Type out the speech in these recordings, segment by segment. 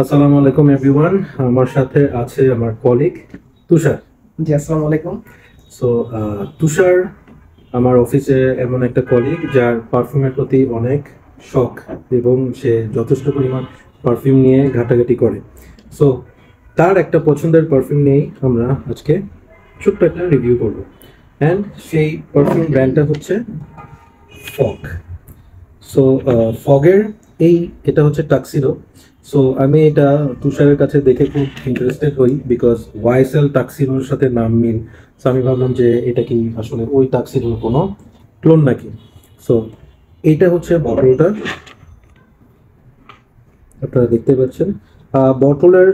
আসসালামু আলাইকুম এভরিওয়ান। আমার সাথে আছে আমার কলিগ তুষার। জি, আসসালামু আলাইকুম। সো তুষার আমার অফিসে এমন একটা কলিগ যার পারফিউমের প্রতি অনেক শখ এবং সে যথেষ্ট পরিমাণ পারফিউম নিয়ে ঘাটাঘাটি করে। সো তার একটা পছন্দের পারফিউম নিয়েই আমরা আজকে ছোট্ট একটা রিভিউ করব। অ্যান্ড সেই পারফিউম ব্র্যান্ডটা হচ্ছে ফগ। সো ফগের এটা হচ্ছে টাক্সিডো। সো আমি এটা তুষারের কাছে দেখে খুব ইন্টারেস্টেড হই বিকজ ওয়াইএসএল টাক্সিডোর সাথে নাম মিল। সো আমি ভাবলাম যে এটা কি আসলে ওই টাক্সিডোর কোনো ক্লোন নাকি। সো এইটা হচ্ছে বটলটা, আপনারা দেখতে পাচ্ছেন। বটলের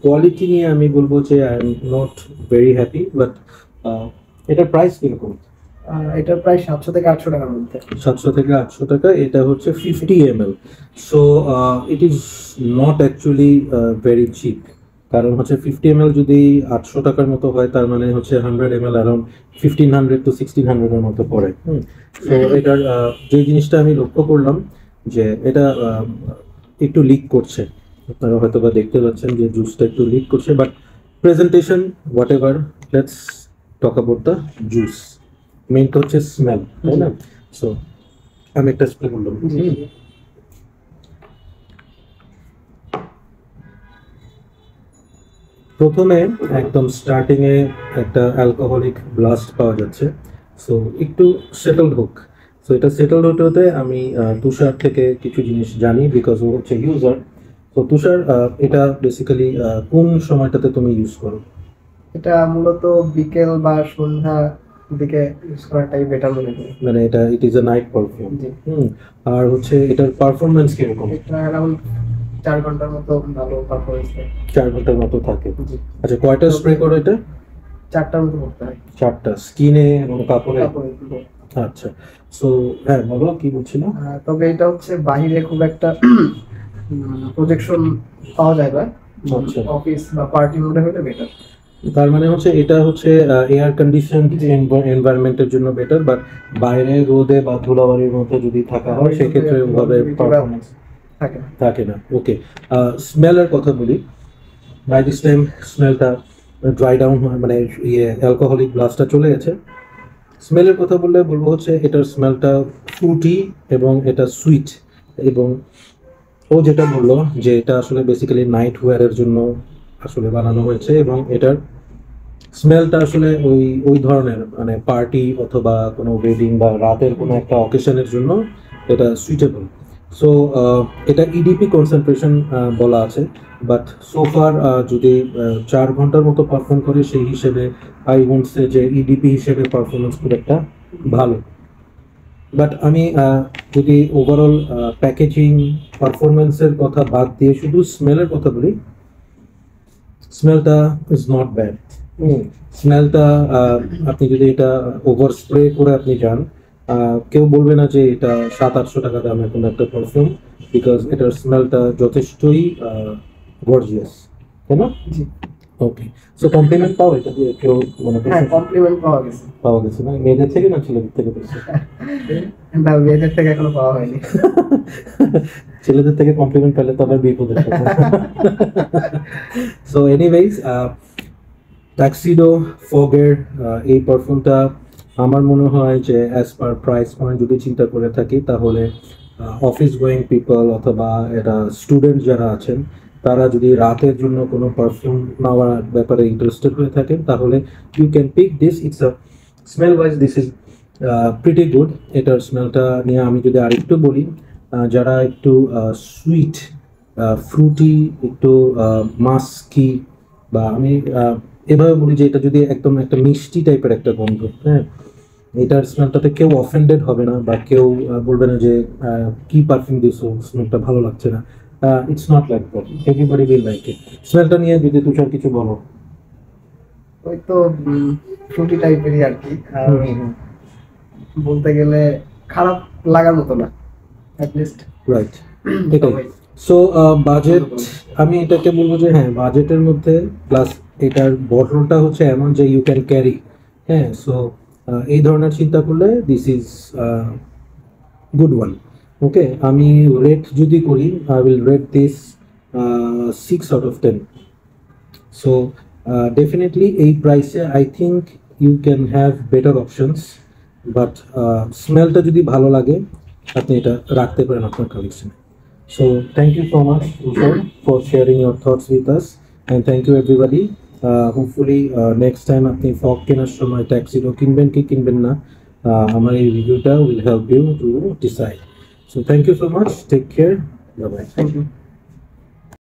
কোয়ালিটি নিয়ে আমি বলবো যে I am not very happy, but এটার প্রাইস কিরকম? এটা প্রায় 700 থেকে 800 টাকার মধ্যে। 700 থেকে 800 টাকা। এটা হচ্ছে 50 ml। So it is not actually very chip, কারণ হচ্ছে 50 ml যদি 800 টাকার মতো হয় তার মানে হচ্ছে 100 ml অ্যারাউন্ড 1500 to 1600 এর মতো পড়ে। তো এটার যে জিনিসটা আমি লক্ষ্য করলাম যে এটা একটু লিক করছে। আপনারা হয়তো বা দেখতে পাচ্ছেন যে জুসটা একটু লিক করছে, but presentation whatever, let's talk about the juice. মেইনটা হচ্ছে স্মেল, তাই না? সো আমি একটা স্প্রে করলাম। প্রথমে একদম স্টার্টিং এ একটা অ্যালকোহলিক ব্লাস্ট পাওয়া যাচ্ছে। সো একটু সেটেলড হোক। সো এটা সেটেলড হতে হতে আমি তুষার থেকে কিছু জিনিস জানি বিকজ ও হচ্ছে ইউজার। তো তুষার, এটা বেসিক্যালি কোন সময়টাতে তুমি ইউজ করো? এটা মূলত বিকেল বা সন্ধ্যা দিকে ইউজ করাটাই বেটার মনে করি। মানে এটা it is a night perfume. জি। আর হচ্ছে এটার পারফরমেন্স কিরকম? এটা অ্যারাউন্ড 4 ঘন্টার মতো ভালো পারফরমেন্স দেয়। 4 ঘন্টার মতো থাকে। জি। আচ্ছা, কয়টা স্প্রে করো এটা? 4টার মতো করতে হয়। 4টা স্কিনে এবং কাপড়ে? তারপরে আচ্ছা। সো হ্যাঁ, বলো কি বলছিল? তবে এটা হচ্ছে বাইরে খুব একটা প্রজেকশন পাওয়া যায় না। আচ্ছা। অফিস বা পার্টি মোডে হলে বেটার। তার মানে হচ্ছে এটা হচ্ছে এয়ার কন্ডিশন এনভায়রনমেন্টের জন্য বেটার, বাট বাইরে রোদে বা ধুলাবালির মধ্যে যদি থাকা হয় সেক্ষেত্রে ওভাবে পারফরমেন্স থাকে না। ওকে, স্মেলের কথা বলি। বাই দিস টাইম স্মেলটা ড্রাই ডাউন হয়, মানে অ্যালকোহলিক ব্লাস্টটা চলে গেছে। স্মেলের কথা বললে বলবো হচ্ছে এটার স্মেলটা ফ্রুটি এবং এটা সুইট। এবং ও যেটা বললো যে এটা আসলে বেসিক্যালি নাইট ওয়্যারের জন্য আসলে বানানো হয়েছে এবং এটার স্মেলটা আসলে ওই ওই ধরনের, মানে পার্টি অথবা কোনো ওয়েডিং বা রাতের কোনো একটা অকেশনের জন্য এটা সুইটেবল। সো এটা ইডিপি কনসেন্ট্রেশন বলা আছে, বাট সোফার যদি 4 ঘন্টার মতো পারফর্ম করে সেই হিসেবে আই ওয়ন্ট সে যে ইডিপি হিসেবে পারফরমেন্স খুব একটা ভালো। বাট আমি যদি ওভারঅল প্যাকেজিং পারফরমেন্সের কথা বাদ দিয়ে শুধু স্মেলের কথা বলি, স্মেলটা ইজ নট ব্যাড। স্মেলটা আপনি যদি এটা ওভার স্প্রে করে আপনি যান, কেউ বলবে না যে এটা 700-800 টাকা দামের কোনো একটা পারফিউম, বিকজ এটার স্মেলটা যথেষ্টই গর্জিয়াস, তাই না? জি। ওকে। সো কমপ্লিমেন্ট পাও এটা দিয়ে কেউ মনে হ্যাঁ, করছে? কমপ্লিমেন্ট পাওয়া গেছে। না মেয়েদের থেকে না ছেলেদের থেকে পেয়েছে? না, মেয়েদের থেকে এখনো পাওয়া হয়নি। ছেলেদের থেকে কমপ্লিমেন্ট পেলে তো আবার বিপদের কথা। সো এনিওয়েজ, টাক্সিডো ফগের এই পারফিউমটা আমার মনে হয় যে অ্যাজ পার প্রাইস পয়েন্ট যদি চিন্তা করে থাকি তাহলে অফিস গোয়িং পিপল অথবা এরা স্টুডেন্ট যারা আছেন তারা যদি রাতের জন্য কোনো পারফিউম নেওয়ার ব্যাপারে ইন্টারেস্টেড হয়ে থাকেন তাহলে you can pick this. It's a smell wise this is pretty good. এটার স্মেলটা নিয়ে আমি যদি আরেকটু বলি, যারা একটু সুইট, ফ্রুটি, একটু মাস্কি, বা আমি এভাবে বলি যে এটা যদি একদম একটা মিষ্টি টাইপের একটা গন্ধ, হ্যাঁ, এটার স্মেলটাতে কেউ অফেন্ডেড হবে না বা কেউ বলবে না যে কি পারফিউম দিয়েছো, স্মেলটা ভালো লাগছে না। It's not like that, everybody will like it. স্মেলটা নিয়ে যদি তুষার কিছু বলো। ওই তো ফ্রুটি টাইপেরই আর কি। আর বলতে গেলে খারাপ লাগার মতো না, অ্যাট লিস্ট। রাইট, এটাই। সো বাজেট, আমি এটাকে বলবো যে হ্যাঁ বাজেটের মধ্যে, প্লাস এটার বটলটা হচ্ছে এমন যে ইউ ক্যান ক্যারি। হ্যাঁ, সো এই ধরনের চিন্তা করলে দিস ইজ গুড ওয়ান। ওকে, আমি রেট যদি করি I will rate this 6 out of 10. So definitely এই প্রাইসে I think you can have better options, but স্মেলটা যদি ভালো লাগে আপনি এটা রাখতে পারেন আপনার কালেকশনে। So thank you so much Tushar for sharing your thoughts with us, and thank you everybody. Hopefully next time আপনি ফগ কেনার সময় ট্যাক্সিডো কিনবেন কি কিনবেন না, আমার এই রিভিউটা will help you to decide. So thank you so much, take care, bye bye. Thank you.